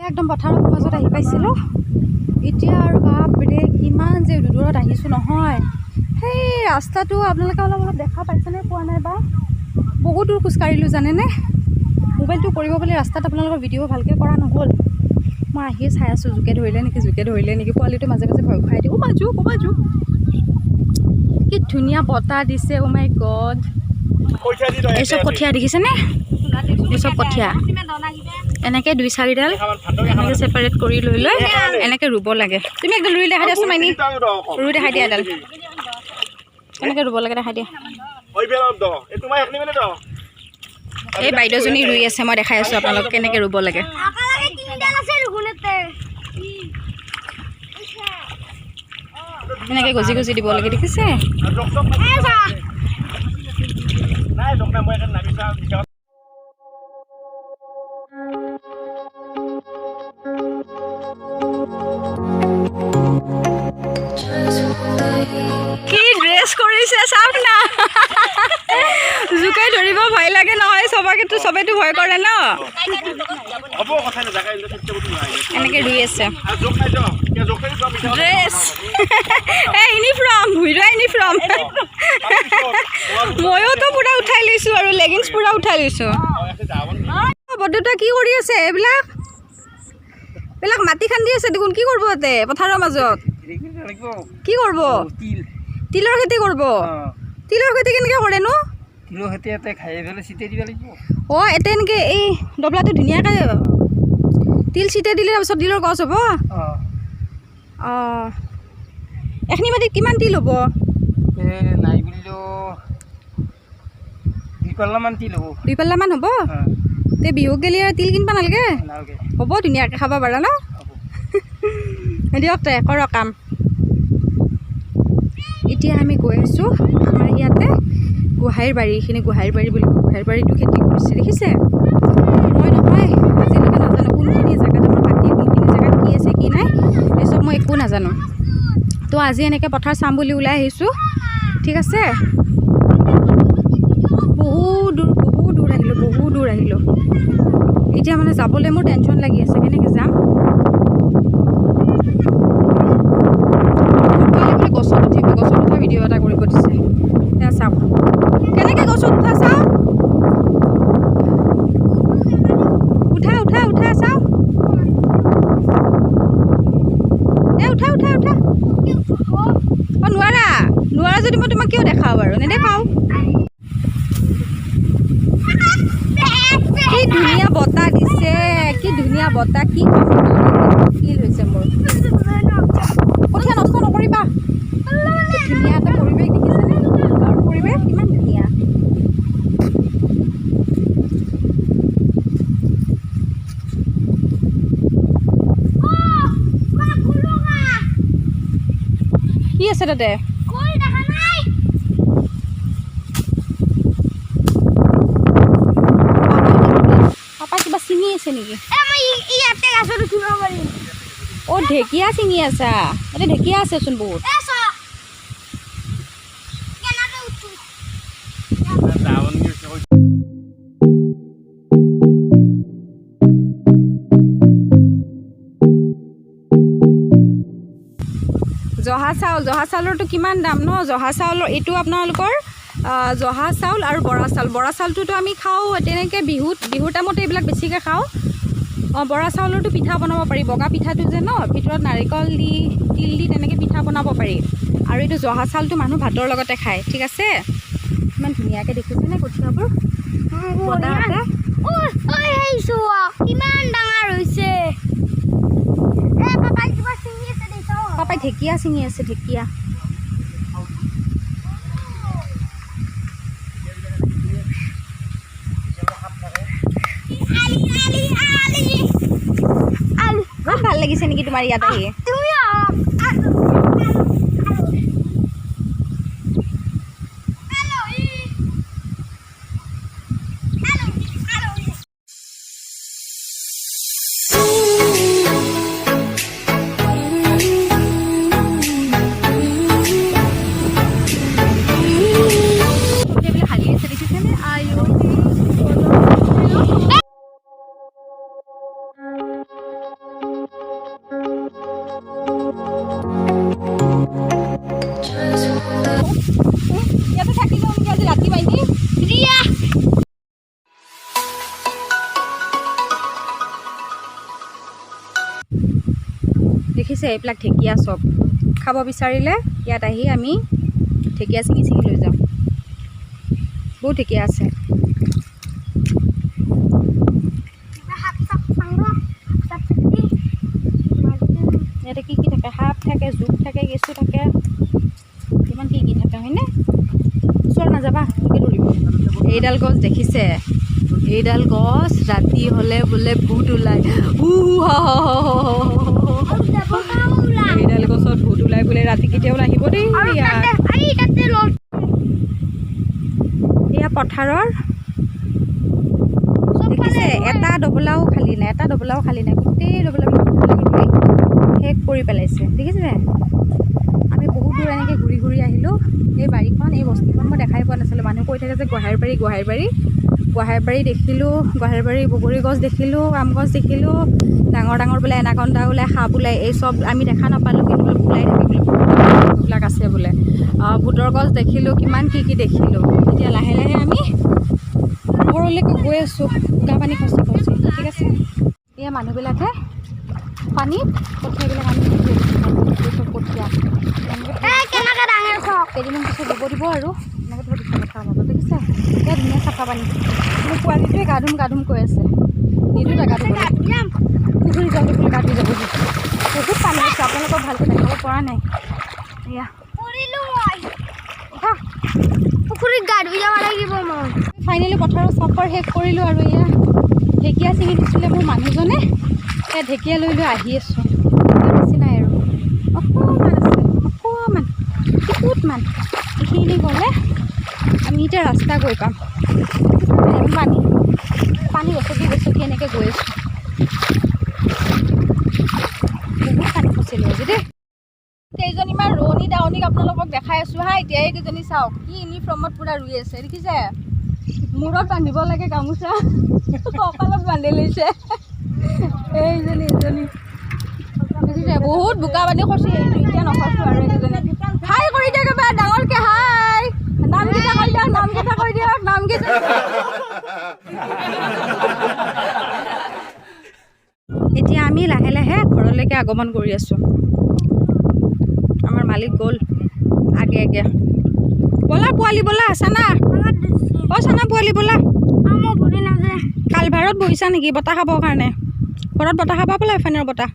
একদম পথাৰৰ মাজত আহি পাইছিলোঁ এতিয়া আৰু বাপৰে কিমান যে দূৰত আহিছোঁ নহয় সেই ৰাস্তাটো আপোনালোকে অলপ অলপ দেখা পাইছেনে পোৱা নাই বা বহুত দূৰ খোজকাঢ়িলোঁ জানেনে মোবাইলটো কৰিব বুলি ৰাস্তাত আপোনালোকৰ ভিডিঅ' ভালকৈ কৰা নহ'ল মই আহিয়ে চাই আছোঁ জোকে ধৰিলে নেকি পোৱালিটো মাজে মাজে ভয় খুৱাই দিওঁ বাজু কি ধুনীয়া বতাহ দিছে অ' মাই গড এইচব কঠীয়া দেখিছেনে এইচব কঠীয়া এনেকৈ 2-4ডাল এনেকৈ ছেপাৰেট কৰি লৈ এনেকৈ ৰুব লাগে তুমি একদম ৰুই দেখাই দিয়াচোন মাইনী ৰুই দেখাই দিয়া এডাল এনেকৈ ৰুব লাগে দেখাই দিয়া এই বাইদেউজনী ৰুই আছে মই দেখাই আছোঁ আপোনালোক কেনেকৈ ৰুব লাগে এনেকৈ গজি দিব লাগে দেখিছে কি ড্ৰেছ কৰিছে চাওক না জোকাই ধৰিব ভয় লাগে নহয় চবেতো ভয় কৰে ন এনেকৈ ৰুই আছে ড্ৰেছ ইউনিফৰ্ম ভুইৰা ইউনিফৰ্ম ময়োতো পূৰা উঠাই লৈছোঁ আৰু লেগিংছ পূৰা উঠাই লৈছোঁ বৰদেউতা কি কৰি আছে এইবিলাক মাটি খান্দি আছে দেখোন কি কৰিব ইয়াতে পথাৰৰ মাজত কি কৰিব তিলৰ খেতি কৰিব তিলৰ খেতি কেনেকৈ কৰেনো তিলৰ খেতি ইয়াতে খাই পেলাই চিটাই দিব লাগিব অঁ এতিয়া এনেকৈ এই ডবলাটো ধুনীয়াকৈ তিল চিটাই দিলে তাৰপিছত তিলৰ গছ হ'ব অঁ এইখিনি মাটিত কিমান তিল হ'ব নাই বুলিলেও 2 পাল্লামান তিল হ'ব 2 পাল্লামান হ'ব তে বিহুক গেলি আৰু তিল কিনিব নালাগে হ'ব ধুনীয়াকৈ খাব পাৰা ন দিয়ক তে কৰক কাম এতিয়া আমি গৈ আছোঁ আমাৰ ইয়াতে গোহাঁইৰ বাৰী এইখিনি গোহাঁইৰ বাৰী বুলি গোহাঁইৰ বাৰীটো খেতি কৰিছে দেখিছে মই নহয় আজিলৈকে নাজানো কোনখিনি জেগাত আমাৰ মাটি কোনখিনি জেগাত কি আছে কি নাই এইচব মই একো নাজানো তো আজি এনেকৈ পথাৰ চাম বুলি ওলাই আহিছোঁ ঠিক আছে বহুত দূৰ আহিলোঁ এতিয়া মানে যাবলৈ মোৰ টেনশ্যন লাগি আছে কেনেকৈ যাম গছত উঠা ভিডিঅ' এটা কৰিব দিছে এতিয়া চাওক কেনেকৈ গছত উঠা চাওক উঠা চাওক উঠা অঁ নোৱাৰা যদি মই তোমাক কিয় দেখাওঁ বাৰু নেদেখাওঁ কি ধুনীয়া বতাহ দিছে কি ধুনীয়া বতাহ কি ফিল হৈছে মোৰ কঠীয়া নষ্ট নকৰিবা ধুনীয়া এটা পৰিৱেশ দেখিছেনে গাঁৱৰ পৰিৱেশ কিমান ধুনীয়া কি আছে তাতে পাপা কিবা ছিঙি আছে নেকি অ' ঢেকীয়া ছিঙি আছা এতিয়া ঢেকীয়া আছেচোন বহুত জহা চাউলৰটো কিমান দাম ন জহা চাউলৰ এইটো আপোনালোকৰ জহা চাউল আৰু বৰা চাউলটোতো আমি খাওঁ তেনেকৈ বিহুৰ টাইমতে এইবিলাক বেছিকৈ খাওঁ অঁ বৰা চাউলৰটো পিঠা বনাব পাৰি বগা পিঠাটো যে ন ভিতৰত নাৰিকল দি তিল দি তেনেকৈ পিঠা বনাব পাৰি আৰু এইটো জহা চাউলটো মানুহ ভাতৰ লগতে খায় ঠিক আছে ইমান ধুনীয়াকৈ দেখিছেনে কঠীয়াবোৰ বতাহতে কিমান ডাঙৰ হৈছে পাপাই ঢেকীয়া ছিঙি আছে ঢেকীয়া বহুত ভাল লাগিছে নেকি তোমাৰ ইয়াত আহি দেখিছে এইবিলাক ঢেকীয়া চব খাব বিচাৰিলে ইয়াত আহি আমি ঢেকীয়া ছিঙি লৈ যাওঁ। বহুত ঢেকীয়া আছে। ইয়াতে কি কি থাকে? সাপ থাকে, জোক থাকে, কেঁচু থাকে, কিমান কি কি থাকে হয়নে? ওচৰত নাযাবা, তোকে ধৰিব। এইডাল গছ দেখিছে? এইডাল গছ ৰাতি হ'লে বোলে ভূত ওলায়। এইডাল গছত ভূত ওলাই বোলে ৰাতি কেতিয়াও নাহিব দেই। এয়া পথাৰৰ দেখিছে? এটা ডবলাও খালী নাই, এটা ডবলাও খালী নাই। গোটেই ডবলাবিলাক শেষ কৰি পেলাইছে দেখিছে? আমি বহুত দূৰ এনেকৈ ঘূৰি ঘূৰি আহিলোঁ। এই বাৰীখন, এই বস্তিখন মই দেখাই পোৱা নাছিলোঁ। মানুহ কৈ থাকে যে গোহাঁইবাৰী দেখিলোঁ, গোহাঁইবাৰী বগৰী গছ দেখিলোঁ, আম গছ দেখিলোঁ, ডাঙৰ ডাঙৰ বোলে এনাকন্দা ওলাই, সাপ ওলাই, এই চব আমি দেখা নাপালোঁ, কিন্তু বোলে ওলাই থাকে বোলে, এইবিলাক আছে বোলে। ভূতৰ গছ দেখিলোঁ, কিমান কি কি দেখিলোঁ। এতিয়া লাহে লাহে আমি ঘৰলৈকে গৈ আছোঁ, বোকা পানী খচি ঠিক আছে? এয়া মানুহবিলাকে পানীত কঠীয়াবিলাক আনি চব কঠীয়া কেইদিনমান পিছত দিব আৰু এনেকৈ ধৰি কথা হ'ব দেখিছে? এয়া ধুনীয়া চাফা পানী। কিন্তু পোৱালিটোৱে গা ধুম কৈ আছে, নিদিওঁ গা ধুবলৈ, পুখুৰী যাওঁতে বোলে গা ধুই যাবহি। বহুত পানী আছে, আপোনালোকক ভালকৈ দেখাব পৰা নাই। এয়া পুখুৰীত গা ধুই যাব লাগিব মই। ফাইনেলি পথাৰৰ চফৰ শেষ কৰিলোঁ আৰু এয়া ঢেকীয়া ছিঙি দিছিলে মোৰ মানুহজনে। এয়া ঢেকীয়া লৈ আহি আছোঁ। বেছি নাই আৰু অকণমান আছে, অকণমান কিপুটমান। এইখিনি গ'লে আমি এতিয়া ৰাস্তা গৈ পাম। পানী গছকি এনেকৈ গৈ আছোঁ। বহুত পানী খচিলোঁ আজি দেই। কেইজনীমান ৰোৱনী দাৱনীক আপোনালোকক দেখাই আছোঁ হা। এতিয়া এইকেইজনী চাওক, কি ইউনিফৰ্মত পূৰা ৰুই আছে দেখিছে? মূৰত বান্ধিব লাগে গামোচা, কঁকালত বান্ধি লৈছে। এইজনী দেখিছে? বহুত বোকা পানী খচি আহিছোঁ। এতিয়া নখচোঁ আৰু এইকেইজনী। হাই কৰি দিয়ক এবাৰ ডাঙৰকৈ, হাই। নামকেইটা কৈ দিয়ক, নামকেইটা। এতিয়া আমি লাহে লাহে ঘৰলৈকে আগমন কৰি আছোঁ। আমাৰ মালিক গ'ল আগে আগে। ব'লা পোৱালি, ব'লা চানা, চানা পোৱালি ব'লা। কালভাৰত বহিছা নেকি বতাহ খাবৰ কাৰণে? ঘৰত বতাহ খাবা বোলে, ফেনৰ বতাহ।